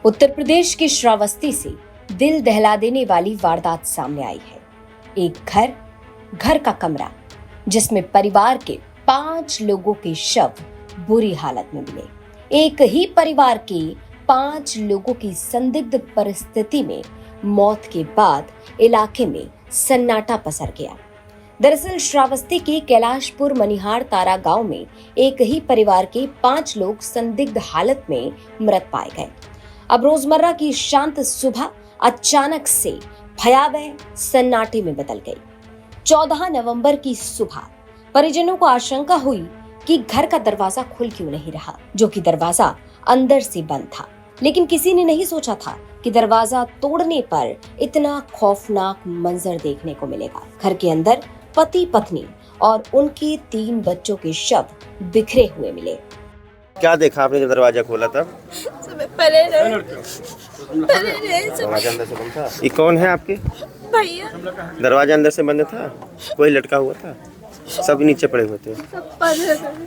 उत्तर प्रदेश के श्रावस्ती से दिल दहला देने वाली वारदात सामने आई है। एक घर का कमरा जिसमें परिवार के 5 लोगों के शव बुरी हालत में मिले। एक ही परिवार के 5 लोगों की संदिग्ध परिस्थिति में मौत के बाद इलाके में सन्नाटा पसर गया। दरअसल श्रावस्ती के कैलाशपुर मनिहार तारा गांव में एक ही परिवार के 5 लोग संदिग्ध हालत में मृत पाए गए। अब रोजमर्रा की शांत सुबह अचानक से भयावह सन्नाटे में बदल गई। 14 नवंबर की सुबह परिजनों को आशंका हुई कि घर का दरवाजा खुल क्यों नहीं रहा, जो कि दरवाजा अंदर से बंद था। लेकिन किसी ने नहीं सोचा था कि दरवाजा तोड़ने पर इतना खौफनाक मंजर देखने को मिलेगा। घर के अंदर पति पत्नी और उनके 3 बच्चों के शव बिखरे हुए मिले। क्या देखा आपने जब दरवाजा खोला तब? दरवाजा अंदर से बंद था। ये कौन है आपके भैया? दरवाजा अंदर से बंद था, कोई लटका हुआ था, सब नीचे पड़े हुए थे।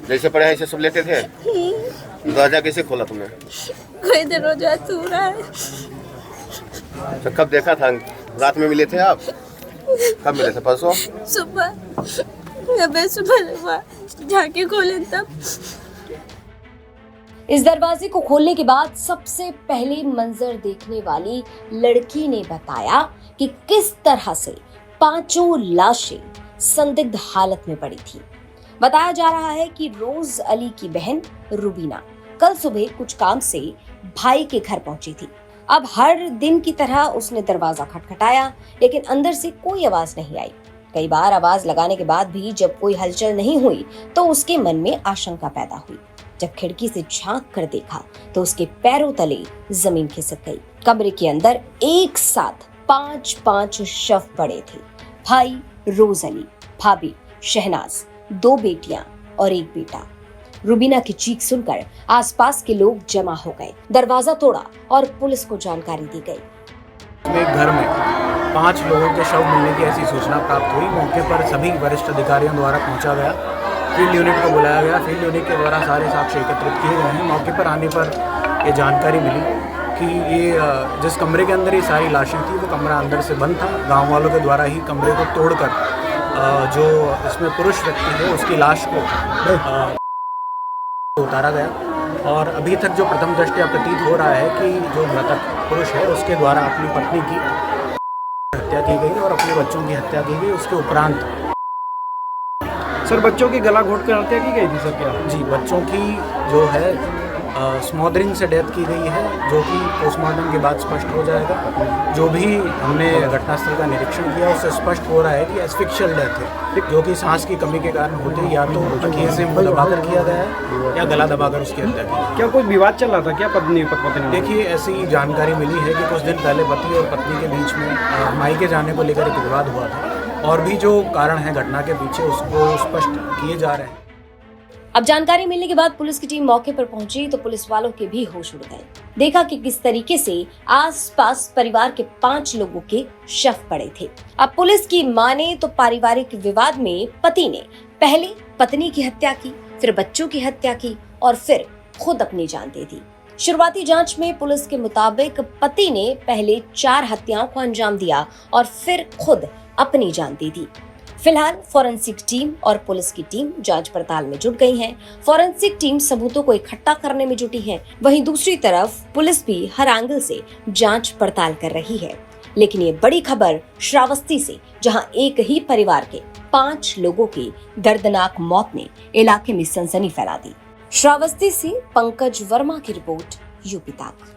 जैसे पड़े ऐसे सब लेटे थे। दरवाजा कैसे खोला तुमने? कोई दरवाजा तोड़ा है। तो कब देखा था? रात में मिले थे आप? कब मिले थे? परसों सुबह झांके खोले तब। इस दरवाजे को खोलने के बाद सबसे पहले मंजर देखने वाली लड़की ने बताया कि किस तरह से 5 लाशें संदिग्ध हालत में पड़ी थी। बताया जा रहा है कि रोज अली की बहन रुबीना कल सुबह कुछ काम से भाई के घर पहुंची थी। अब हर दिन की तरह उसने दरवाजा खटखटाया, लेकिन अंदर से कोई आवाज नहीं आई। कई बार आवाज लगाने के बाद भी जब कोई हलचल नहीं हुई तो उसके मन में आशंका पैदा हुई। जब खिड़की से झांक कर देखा तो उसके पैरों तले जमीन खिसक गई। कमरे के अंदर एक साथ 5 शव पड़े थे। भाई रोज अली, भाभी शहनाज, 2 बेटियां और 1 बेटा। रुबीना की चीख सुनकर आसपास के लोग जमा हो गए। दरवाजा तोड़ा और पुलिस को जानकारी दी गई। एक घर में 5 लोगों के शव मिलने की ऐसी सूचना प्राप्त हुई। मौके पर सभी वरिष्ठ अधिकारियों द्वारा पहुंचा गया। फील्ड यूनिट को बुलाया गया। फील्ड यूनिट के द्वारा सारे साक्ष्य एकत्रित किए गए हैं। मौके पर आने पर ये जानकारी मिली कि ये जिस कमरे के अंदर ये सारी लाशें थी वो कमरा अंदर से बंद था। गांव वालों के द्वारा ही कमरे को तोड़कर जो इसमें पुरुष व्यक्ति है उसकी लाश को उतारा गया। और अभी तक जो प्रथम दृष्टया प्रतीत हो रहा है कि जो मृतक पुरुष है उसके द्वारा अपनी पत्नी की हत्या की गई और अपने बच्चों की हत्या की गई। उसके उपरांत सर बच्चों की गला घोट कर हत्या की गई थी सर? क्या जी, बच्चों की जो है स्मॉदरिंग से डेथ की गई है, जो कि पोस्टमार्टम के बाद स्पष्ट हो जाएगा। जो भी हमने घटनास्थल का निरीक्षण किया उससे स्पष्ट हो रहा है कि एस्फिक्शियल डेथ है, जो कि सांस की कमी के कारण होते या तो तकिए से मुंह दबाकर किया गया है या गला दबाकर उसकी हत्या की। क्या कोई विवाद चल रहा था क्या पत्नी? देखिए, ऐसी जानकारी मिली है कि कुछ दिन पहले पति और पत्नी के बीच में मायके जाने को लेकर एक विवाद हुआ था और भी जो कारण है घटना के पीछे उसको स्पष्ट किए जा रहे हैं। अब जानकारी मिलने के बाद पुलिस की टीम मौके पर पहुंची तो पुलिस वालों के भी होश उड़ गए। देखा कि किस तरीके से आसपास परिवार के 5 लोगों के शव पड़े थे। अब पुलिस की माने तो पारिवारिक विवाद में पति ने पहले पत्नी की हत्या की, फिर बच्चों की हत्या की और फिर खुद अपनी जान दे दी। शुरुआती जांच में पुलिस के मुताबिक पति ने पहले 4 हत्याओं को अंजाम दिया और फिर खुद अपनी जान दे दी। फिलहाल फॉरेंसिक टीम और पुलिस की टीम जांच पड़ताल में जुट गई है। फॉरेंसिक टीम सबूतों को इकट्ठा करने में जुटी है, वहीं दूसरी तरफ पुलिस भी हर एंगल से जांच पड़ताल कर रही है। लेकिन ये बड़ी खबर श्रावस्ती से, जहां एक ही परिवार के 5 लोगों की दर्दनाक मौत ने इलाके में सनसनी फैला दी। श्रावस्ती से पंकज वर्मा की रिपोर्ट, यूपी तक।